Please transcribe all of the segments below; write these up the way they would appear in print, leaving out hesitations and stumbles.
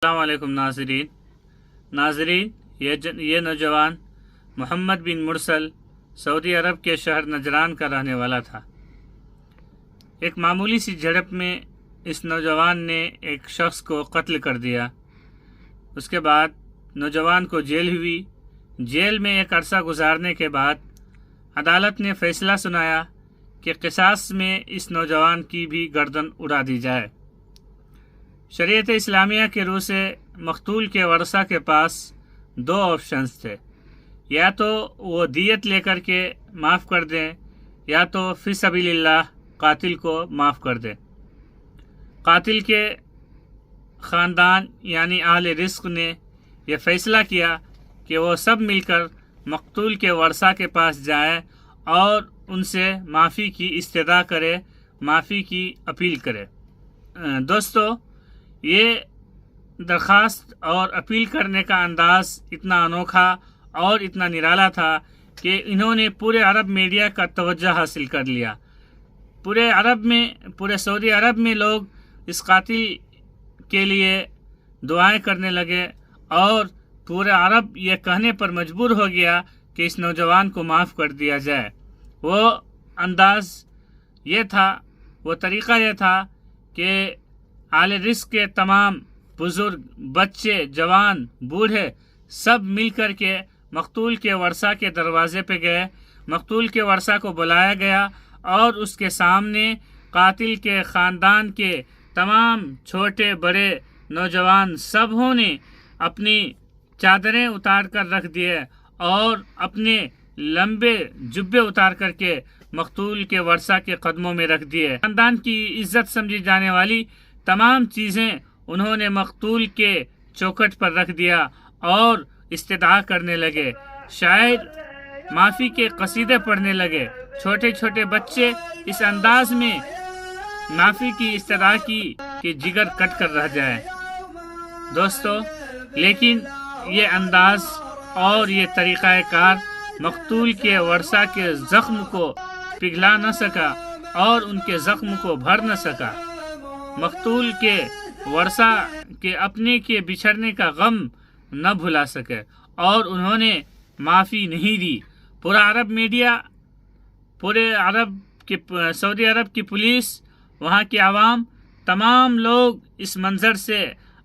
अस्सलाम वालेकुम नाज़रीन, ये नौजवान मोहम्मद बिन मुरसल सऊदी अरब के शहर नजरान का रहने वाला था। एक मामूली सी झड़प में इस नौजवान ने एक शख्स को कत्ल कर दिया। उसके बाद नौजवान को जेल हुई। जेल में एक अरसा गुजारने के बाद अदालत ने फैसला सुनाया कि क़िसास में इस नौजवान की भी गर्दन उड़ा दी जाए। शरीयत इस्लामिया के रूह से मकतूल के वरसा के पास दो ऑप्शंस थे, या तो वो दियत लेकर के माफ़ कर दें या तो फ़ी सबीलिल्लाह कातिल को माफ़ कर दें। कातिल के ख़ानदान यानी अहले रिस्क ने यह फ़ैसला किया कि वो सब मिलकर मकतूल के वरसा के पास जाएं और उनसे माफ़ी की इस्तदा करे, माफ़ी की अपील करे। दोस्तों, ये दरख्वास्त और अपील करने का अंदाज़ इतना अनोखा और इतना निराला था कि इन्होंने पूरे अरब मीडिया का तवज्जो हासिल कर लिया। पूरे सऊदी अरब में लोग इस कातिल के लिए दुआएं करने लगे और पूरा अरब ये कहने पर मजबूर हो गया कि इस नौजवान को माफ़ कर दिया जाए। वो अंदाज़ ये था, वो तरीक़ा ये था कि आले रिस्क के तमाम बुज़ुर्ग, बच्चे, जवान, बूढ़े सब मिल कर के मकतूल के वरसा के दरवाज़े पे गए। मकतूल के वरसा को बुलाया गया और उसके सामने कातिल के ख़ानदान के तमाम छोटे बड़े नौजवान सबों ने अपनी चादरें उतार कर रख दिए और अपने लंबे जुब्बे उतार करके मकतूल के वरसा के कदमों में रख दिए। ख़ानदान की इज्जत समझी जाने वाली तमाम चीज़ें उन्होंने मकतूल के चौखट पर रख दिया और इस्तिदा करने लगे। शायर माफ़ी के कसीदे पढ़ने लगे। छोटे छोटे बच्चे इस अंदाज में माफ़ी की इस्तिदा की कि जिगर कट कर रह जाए। दोस्तों, लेकिन ये अंदाज और ये तरीक़ाकार मकतूल के वरसा के ज़ख्म को पिघला न सका और उनके ज़ख्म को भर न सका। मकतूल के वरसा के अपने के बिछड़ने का गम न भुला सके और उन्होंने माफ़ी नहीं दी। पूरा अरब मीडिया, सऊदी अरब की पुलिस, वहाँ की आवाम, तमाम लोग इस मंज़र से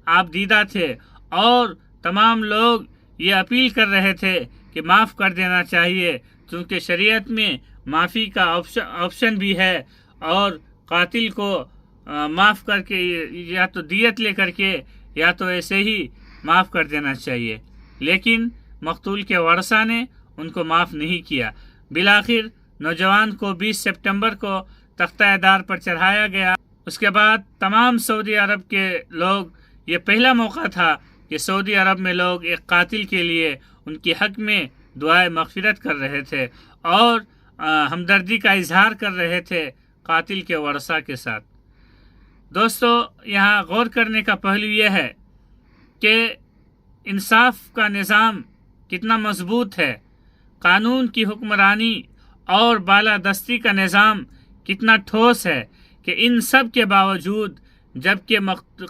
आबदीदा थे और तमाम लोग ये अपील कर रहे थे कि माफ़ कर देना चाहिए, क्योंकि शरीयत में माफ़ी का ऑप्शन भी है और कातिल को माफ़ करके या तो दियत ले करके या तो ऐसे ही माफ़ कर देना चाहिए। लेकिन मकतूल के वरसा ने उनको माफ़ नहीं किया। बिलाखिर नौजवान को 20 सितंबर को तख्ता-ए-दार पर चढ़ाया गया। उसके बाद तमाम सऊदी अरब के लोग, ये पहला मौका था कि सऊदी अरब में लोग एक कातिल के लिए उनके हक़ में दुआए मग़फ़िरत कर रहे थे और हमदर्दी का इजहार कर रहे थे कातिल के वरसा के साथ। दोस्तों, यहाँ गौर करने का पहलू यह है कि इंसाफ का निज़ाम कितना मजबूत है, कानून की हुक्मरानी और बालादस्ती का निज़ाम कितना ठोस है कि इन सब के बावजूद जबकि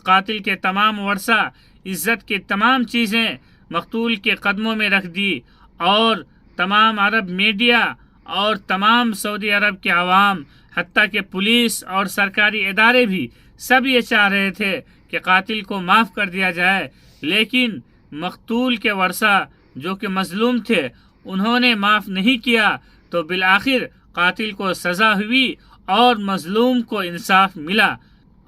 कातिल के तमाम वरसा इज़्ज़त की तमाम चीज़ें मकतूल के कदमों में रख दी और तमाम अरब मीडिया और तमाम सऊदी अरब के आवाम, हत्ता के पुलिस और सरकारी इदारे भी सब ये चाह रहे थे कि कातिल को माफ़ कर दिया जाए, लेकिन मकतूल के वरसा जो कि मजलूम थे उन्होंने माफ़ नहीं किया, तो बिलाखिर कातिल को सज़ा हुई और मजलूम को इंसाफ मिला।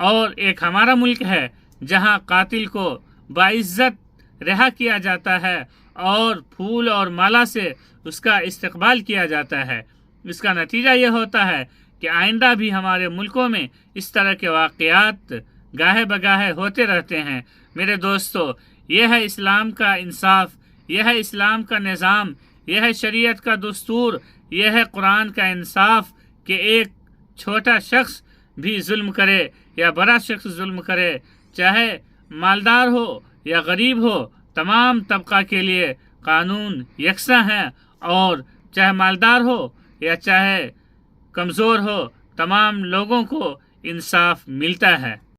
और एक हमारा मुल्क है जहां कातिल को बाइज्जत रिहा किया जाता है और फूल और माला से उसका इस्तकबाल किया जाता है। इसका नतीजा ये होता है कि आइंदा भी हमारे मुल्कों में इस तरह के वाक़यात गाहे बगाहे होते रहते हैं। मेरे दोस्तों, यह है इस्लाम का इंसाफ, यह है इस्लाम का निज़ाम, यह है शरीयत का दस्तूर, यह है कुरान का इंसाफ कि एक छोटा शख्स भी जुल्म करे या बड़ा शख्स जुल्म करे, चाहे मालदार हो या गरीब हो, तमाम तबका के लिए कानून यकसा है और चाहे मालदार हो या चाहे कमज़ोर हो, तमाम लोगों को इंसाफ मिलता है।